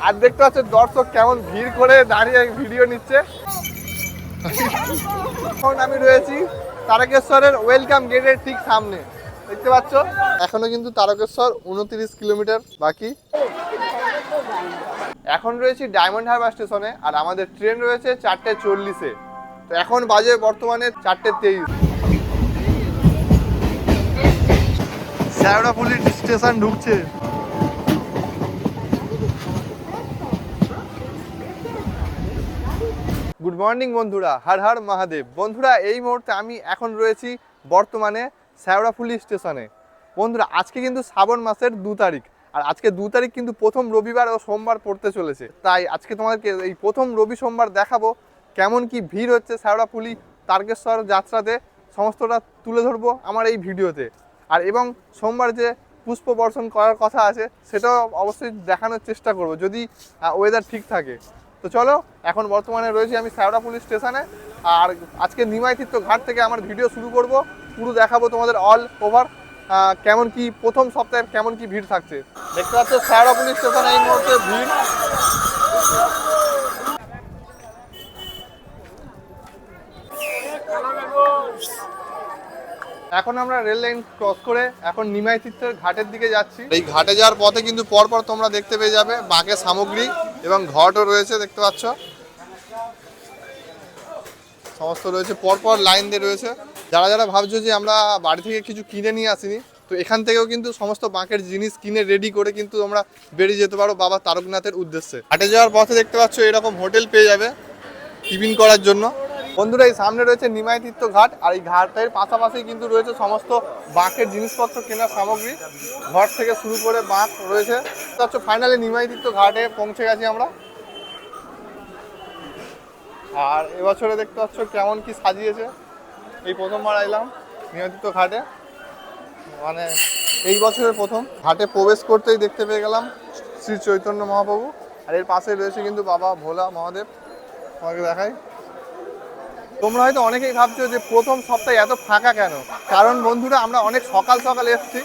আর দেখতে পাচ্ছ দর্শক কেমন ভিড় করে দাঁড়িয়ে ভিডিও নিচ্ছে। এখন আমি রয়েছি তারকেশ্বরের ওয়েলকাম গেটের ঠিক সামনে, দেখতে পাচ্ছ। এখনো কিন্তু তারকেশ্বর 29 কিলোমিটার বাকি। এখন রয়েছি ডায়মন্ড হারবার স্টেশনে, আর আমাদের ট্রেন রয়েছে 4:40-এ। তো এখন বাজে বর্তমানে 4:23। শ্যাওড়াফুলি স্টেশন ঢুকছে। গুড মর্নিং বন্ধুরা, হর হর মহাদেব। বন্ধুরা এই মুহূর্তে আমি এখন রয়েছি বর্তমানে শ্যাওড়াফুলি স্টেশনে। বন্ধুরা আজকে কিন্তু শ্রাবণ মাসের 2 তারিখ, আর আজকে 2 তারিখ কিন্তু প্রথম রবিবার ও সোমবার পড়তে চলেছে। তাই আজকে তোমাদেরকে এই প্রথম রবি সোমবার দেখাবো কেমন কি ভিড় হচ্ছে শ্যাওড়াফুলি তারকেশ্বর যাত্রাতে, সমস্তটা তুলে ধরবো আমার এই ভিডিওতে। আর এবং সোমবার যে পুষ্প বর্ষণ করার কথা আছে সেটাও অবশ্যই দেখানোর চেষ্টা করব যদি ওয়েদার ঠিক থাকে। তো চলো, এখন বর্তমানে রয়েছি আমি শ্যাওড়াফুলি স্টেশনে, আর আজকে নিমাই তীর্থ ঘাট থেকে আমার ভিডিও শুরু করব। পুরো দেখাবো তোমাদের অল ওভার কেমন কি প্রথম সপ্তাহে কেমন কি ভিড় থাকছে। দেখতে পাচ্ছ শ্যাওড়াফুলি স্টেশনে এই মুহূর্তে ভিড়। এখন আমরা রেল লাইন ক্রস করে এখন নিমাই তীর্থের ঘাটের দিকে যাচ্ছি। এই ঘাটে যাওয়ার পথে কিন্তু পরপর তোমরা দেখতে পেয়ে যাবে বাঁকের সামগ্রী এবং ঘটও রয়েছে, দেখতে পাচ্ছ সমস্ত রয়েছে, পরপর লাইন দিয়ে রয়েছে। যারা যারা ভাবছো যে আমরা বাড়ি থেকে কিছু কিনে নিয়ে আসিনি, তো এখান থেকেও কিন্তু সমস্ত বাঁকের জিনিস কিনে রেডি করে কিন্তু তোমরা বেরিয়ে যেতে পারো বাবা তারকনাথের উদ্দেশ্যে। ঘাটে যাওয়ার পথে দেখতে পাচ্ছ এরকম হোটেল পেয়ে যাবে টিফিন করার জন্য। বন্ধুরা এই সামনে রয়েছে নিমাই তীর্থ ঘাট, আর এই ঘাটের পাশাপাশি কিন্তু রয়েছে সমস্ত বাঁকের জিনিসপত্র কেনার সামগ্রী, ঘর থেকে শুরু করে বাঁক রয়েছে। ফাইনালি নিমাই তীর্থ ঘাটে পৌঁছে গেছি আমরা। আর এবছরে দেখতে পাচ্ছ কেমন কি সাজিয়েছে। এই প্রথমবার এলাম নিমাই তীর্থ ঘাটে, মানে এই বছরের প্রথম। ঘাটে প্রবেশ করতেই দেখতে পেয়ে গেলাম শ্রী চৈতন্য মহাপ্রভু, আর এর পাশে রয়েছে কিন্তু বাবা ভোলা মহাদেব। তোমাকে দেখাই। তোমরা হয়তো অনেকেই ভাবছো যে প্রথম সপ্তাহে এত ফাঁকা কেন। কারণ বন্ধুরা আমরা অনেক সকাল সকাল এসেছি,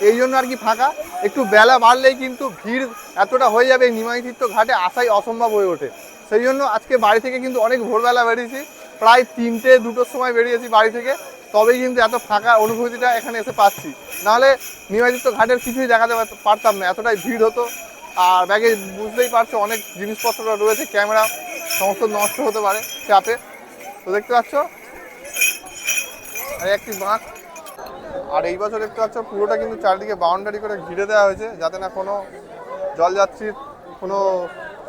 এই জন্য আর কি ফাঁকা। একটু বেলা বাড়লেই কিন্তু ভিড় এতটা হয়ে যাবে, নিমাই তীর্থ ঘাটে আসাই অসম্ভব হয়ে ওঠে। সেই জন্য আজকে বাড়ি থেকে কিন্তু অনেক ভোরবেলা বেরিয়েছি, প্রায় 3টে-2টোর সময় বেরিয়েছি বাড়ি থেকে, তবেই কিন্তু এত ফাঁকা অনুভূতিটা এখানে এসে পাচ্ছি। নাহলে নিমাই তীর্থ ঘাটের কিছুই দেখাতে পারতাম না, এতটাই ভিড় হতো। আর ব্যাগে বুঝতেই পারছো অনেক জিনিসপত্র রয়েছে, ক্যামেরা সমস্ত নষ্ট হতে পারে চাপে। তো দেখতে পাচ্ছ আর একটি বাঁক। আর এই বছর দেখতে পাচ্ছ পুরোটা কিন্তু চারিদিকে বাউন্ডারি করে ঘিরে দেওয়া হয়েছে, যাতে না কোনো জলযাত্রীর কোনো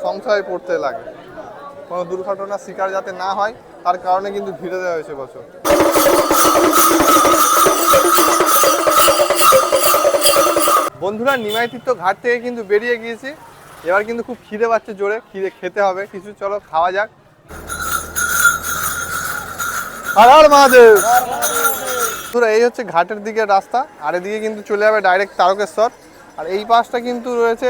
সংশয়ে পড়তে লাগে, কোনো দুর্ঘটনার শিকার যাতে না হয়, তার কারণে কিন্তু ঘিরে দেওয়া হয়েছে বছর। বন্ধুরা নিমাই তীর্থ ঘাট থেকে কিন্তু বেরিয়ে গিয়েছি, এবার কিন্তু খুব খিদে পাচ্ছে জোরে, খেতে হবে কিছু। চলো খাওয়া যাক। হর হর মহাদেব। এই হচ্ছে ঘাটের দিকে রাস্তা, আর এদিকে কিন্তু চলে যাবে ডাইরেক্ট তারকেশ্বর। আর এই পাশটা কিন্তু রয়েছে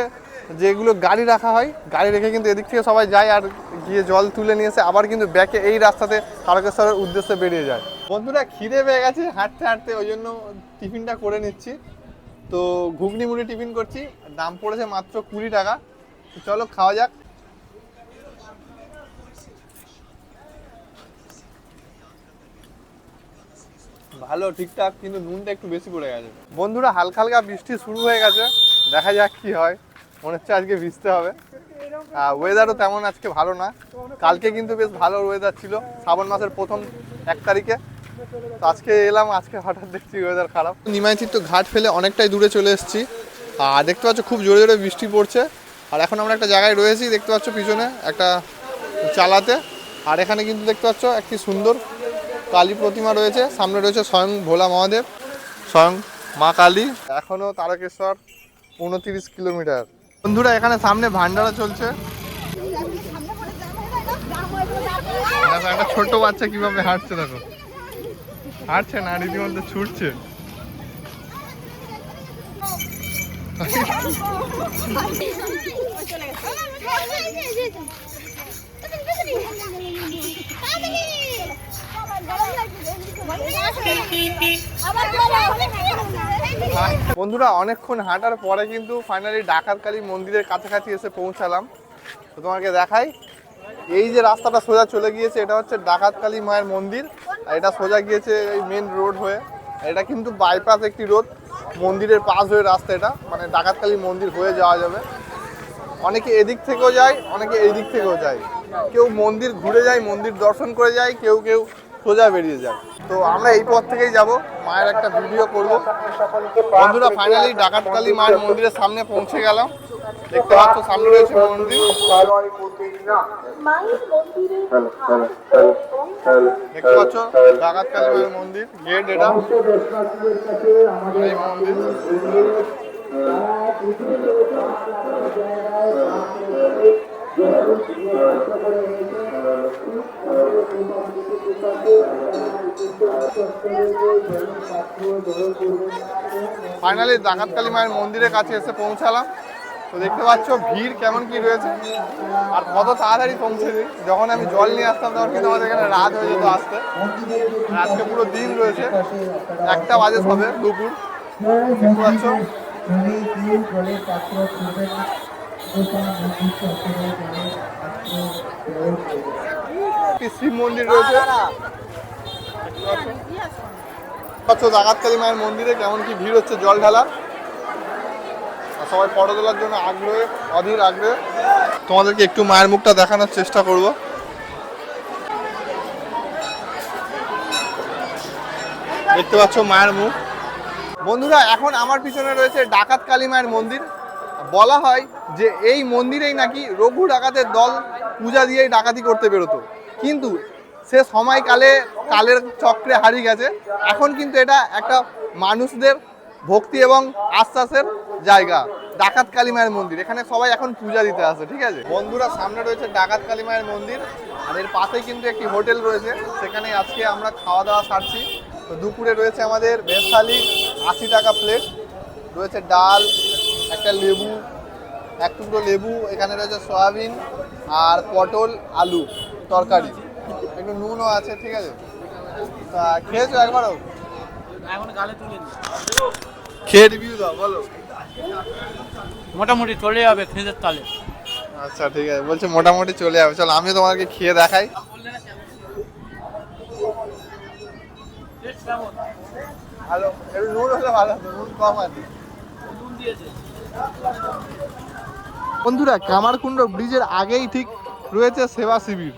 যেগুলো গাড়ি রাখা হয়, গাড়ি রেখে কিন্তু এদিক থেকে সবাই যায় আর গিয়ে জল তুলে নিয়ে এসে আবার কিন্তু ব্যাকে এই রাস্তাতে তারকেশ্বরের উদ্দেশ্যে বেরিয়ে যায়। বন্ধুরা খিদে পেয়ে গেছে হাঁটতে হাঁটতে, ওই জন্য টিফিনটা করে নিচ্ছি। তো ঘুগনি মুড়ি টিফিন করছি, দাম পড়েছে মাত্র 20 টাকা। চলো খাওয়া যাক। ভালো ঠিকঠাক, কিন্তু নুনটা একটু বেশি পড়ে গেছে। বন্ধুরা হালকা হালকা বৃষ্টি শুরু হয়ে গেছে, দেখা যাক কি হয়। মনে হচ্ছে আজকে ভিজতে হবে। ওয়েদারও তেমন আজকে ভালো না, কালকে কিন্তু বেশ ভালো ওয়েদার ছিল শ্রাবণ মাসের প্রথম 1 তারিখে। তো আজকে এলাম, আজকে হঠাৎ দেখছি ওয়েদার খারাপ। নিমাই তীর্থ ঘাট ফেলে অনেকটাই দূরে চলে এসেছি, আর দেখতে পাচ্ছ খুব জোরে জোরে বৃষ্টি পড়ছে। আর এখন আমরা একটা জায়গায় রয়েছি, দেখতে পাচ্ছ পিছনে একটা চালাতে। আর এখানে কিন্তু দেখতে পাচ্ছ একটি সুন্দর কালী প্রতিমা রয়েছে, সামনে রয়েছে স্বয়ং ভোলা মহাদেব, স্বয়ং মা কালী। এখনো তারকেশ্বর 29 কিলোমিটার। বন্ধুরা এখানে সামনে ভান্ডারা চলছে। একটা ছোট বাচ্চা কিভাবে হাঁটছে দেখো, হাঁটছে না রীতিমধ্যে ছুটছে। বন্ধুরা অনেকক্ষণ হাঁটার পরে কিন্তু ফাইনালি ডাকাতকালী মন্দিরের কাছাকাছি এসে পৌঁছালাম। তো তোমাকে দেখাই, এই যে রাস্তাটা সোজা চলে গিয়েছে এটা হচ্ছে ডাকাতকালী মায়ের মন্দির, আর এটা সোজা গিয়েছে এই মেন রোড হয়ে। এটা কিন্তু বাইপাস একটি রোড, মন্দিরের পাশ হয়ে রাস্তা, এটা মানে ডাকাতকালী মন্দির হয়ে যাওয়া যাবে। অনেকে এদিক থেকেও যায়, অনেকে এই দিক থেকেও যায়, কেউ মন্দির ঘুরে যায়, মন্দির দর্শন করে যায়, কেউ কেউ সোজা বেরিয়ে যায়। তো আমরা এই পথ থেকেই যাব, মায়ের একটা ভিডিও করব। বন্ধুরা ফাইনালি ডাকাতকালী মায়ের মন্দিরের সামনে পৌঁছে গেলাম। দেখতে পাচ্ছ সামনে রয়েছে মন্দির, দেখতে পাচ্ছ ডাকাতকালী মায়ের মন্দির গেট, এটা এই মন্দির। ফাইনালি ডাকাতকালী মায়ের মন্দিরের কাছে এসে পৌঁছালাম। তো দেখতে পাচ্ছ ভিড় কেমন কি রয়েছে, আর কত তাড়াতাড়ি পৌঁছেছি। যখন আমি জল নিয়ে আসতাম তখন কিন্তু আমাদের এখানে রাত হয়ে যেত আসতে। আজকে পুরো দিন রয়েছে, 1টা বাজে হবে দুপুর। দেখতে পাচ্ছ শিব মন্দির রয়েছে। ডাকাতকালী মায়ের মন্দিরে কেমন কি ভিড় হচ্ছে জল ঢালার, সবাই ফটো তোলার জন্য আগ্রহে, অধীর আগ্রহে। তোমাদেরকে একটু মায়ের মুখটা দেখানোর চেষ্টা করব। দেখতে পাচ্ছ মায়ের মুখ। বন্ধুরা এখন আমার পিছনে রয়েছে ডাকাতকালী মায়ের মন্দির। বলা হয় যে এই মন্দিরেই নাকি রঘু ডাকাতের দল পূজা দিয়েই ডাকাতি করতে বেরোতো, কিন্তু সে কালের চক্রে হারিয়ে গেছে। এখন কিন্তু এটা একটা মানুষদের ভক্তি এবং আশ্বাসের জায়গা, ডাকাতকালী মায়ের মন্দির। এখানে সবাই এখন পূজা দিতে আসে, ঠিক আছে বন্ধুরা। সামনে রয়েছে ডাকাতকালী মায়ের মন্দির, আর এর পাশে কিন্তু একটি হোটেল রয়েছে, সেখানে আজকে আমরা খাওয়া দাওয়া সারছি। তো দুপুরে রয়েছে আমাদের ভেজ থালি, 80 টাকা প্লেট, রয়েছে ডাল, একটা লেবু, এক টুকরো লেবু, এখানে রয়েছে সয়াবিন আর পটল আলু তরকারি, একটু নুনও আছে, ঠিক আছে। তা খেয়েছো একবারও? খেয়ে রিভিউ দাও, বলো। মোটামুটি চলে যাবে খেজের তালে। আচ্ছা ঠিক আছে, বলছে মোটামুটি চলে যাবে। চলো আমিও তোমাকে খেয়ে দেখাই। ভালো, একটু নুন হলে ভালো হতো, নুন কম আছে। বন্ধুরা কামারকুণ্ড ব্রিজের আগেই ঠিক রয়েছে সেবা শিবির।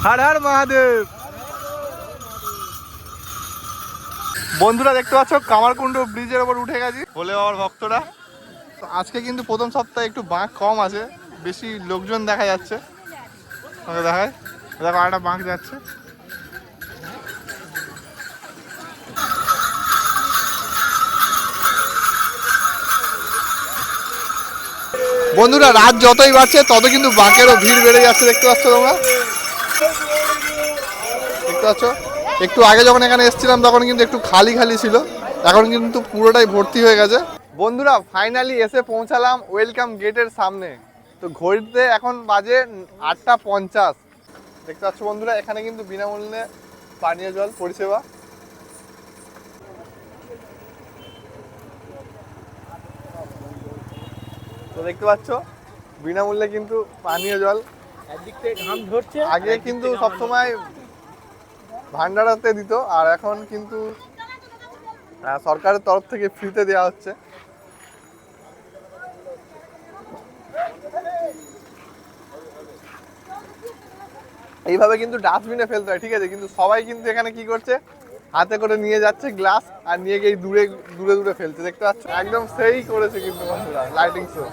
হর হর মহাদেব। বন্ধুরা দেখতে পাচ্ছ কামারকুণ্ড ব্রিজের ওপর উঠে গেছি, ভোলে বাবার ভক্তরা। তো আজকে কিন্তু প্রথম সপ্তাহে একটু বাঁক কম আছে, বেশি লোকজন দেখা যাচ্ছে। দেখায় দেখো আরেকটা বাঁক যাচ্ছে। বন্ধুরা রাত যতই বাড়ছে তত কিন্তু বাঁকেরও ভিড় বেড়ে যাচ্ছে, দেখতে পাচ্ছ তোমরা, দেখতে পাচ্ছ। একটু আগে যখন এখানে এসেছিলাম তখন কিন্তু একটু খালি খালি ছিল, এখন কিন্তু পুরোটাই ভর্তি হয়ে গেছে। বন্ধুরা ফাইনালি এসে পৌঁছালাম ওয়েলকাম গেটের সামনে। তো ঘড়িতে এখন বাজে 8:50। দেখতে পাচ্ছ বন্ধুরা এখানে কিন্তু বিনামূল্যে পানীয় জল পরিষেবা। তো দেখতে পাচ্ছ বিনামূল্যে কিন্তু পানীয় জল। একদিক থেকে ঘাম ঝরছে, আগে কিন্তু সবসময় ভান্ডারাতে দিত, আর এখন কিন্তু সরকারের তরফ থেকে ফ্রিতে দেওয়া হচ্ছে। এইভাবে কিন্তু ডাস্টবিনে ফেলতে হয়, ঠিক আছে, কিন্তু সবাই কিন্তু এখানে কি করছে, হাতে করে নিয়ে যাচ্ছে গ্লাস আর নিয়ে গিয়ে দূরে দূরে দূরে ফেলছে। দেখতে পাচ্ছ একদম সেই করেছে কিন্তু বন্ধুরা লাইটিং শো।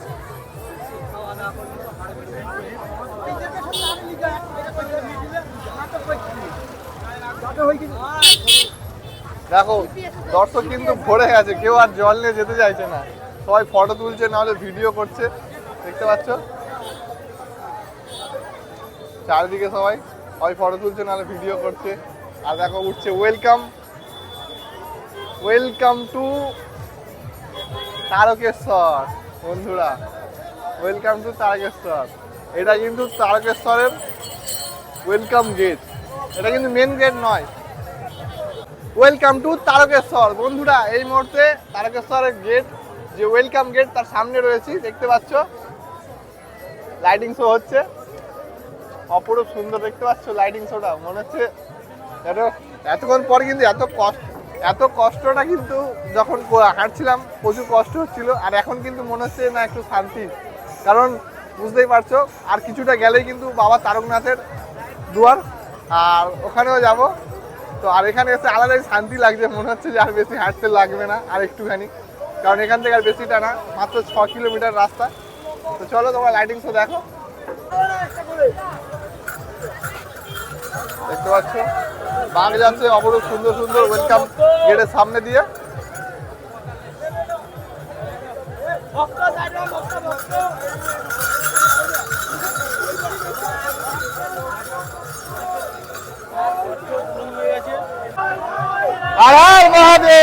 দেখো দর্শক কিন্তু ভরে গেছে, কেউ আর জল নিয়ে যেতে চাইছে না, সবাই ফটো তুলছে, নাহলে ভিডিও করছে। দেখতে পাচ্ছ চারিদিকে সবাই ফটো তুলছে, নাহলে ভিডিও করছে। আর দেখো উঠছে ওয়েলকাম, ওয়েলকাম টু তারকেশ্বর। বন্ধুরা ওয়েলকাম টু তারকেশ্বর। এটা কিন্তু তারকেশ্বরের ওয়েলকাম গেট, এটা কিন্তু মেন গেট নয়। Welcome to Tarakeswar. বন্ধুরা এই মুহূর্তে তারকেশ্বরের গেট, যে ওয়েলকাম গেট, তার সামনে রয়েছি। দেখতে পাচ্ছ লাইটিং শো হচ্ছে, অপরূপ সুন্দর দেখতে পাচ্ছ লাইটিং শোটা। মনে হচ্ছে এতক্ষণ পর কিন্তু এত কষ্টটা কিন্তু যখন হাঁটছিলাম প্রচুর কষ্ট হচ্ছিল, আর এখন কিন্তু মনে হচ্ছে না একটু শান্তি। কারণ বুঝতেই পারছো আর কিছুটা গেলেই কিন্তু বাবা তারকনাথের দুয়ার, আর ওখানেও যাব। তো আর এখানে এসে আলাদাই শান্তি লাগছে, মনে হচ্ছে যে আর বেশি হাঁটতে লাগবে না, আর একটুখানি। কারণ এখান থেকে আর বেশিটা না, মাত্র 6 কিলোমিটার রাস্তা। তো চলো তোমরা লাইটিং শো দেখো। দেখতে পাচ্ছ বাঘ যাচ্ছে অপরূপ সুন্দর সুন্দর ওয়েলকাম গেটের সামনে দিয়ে। হর হর মহাদেব।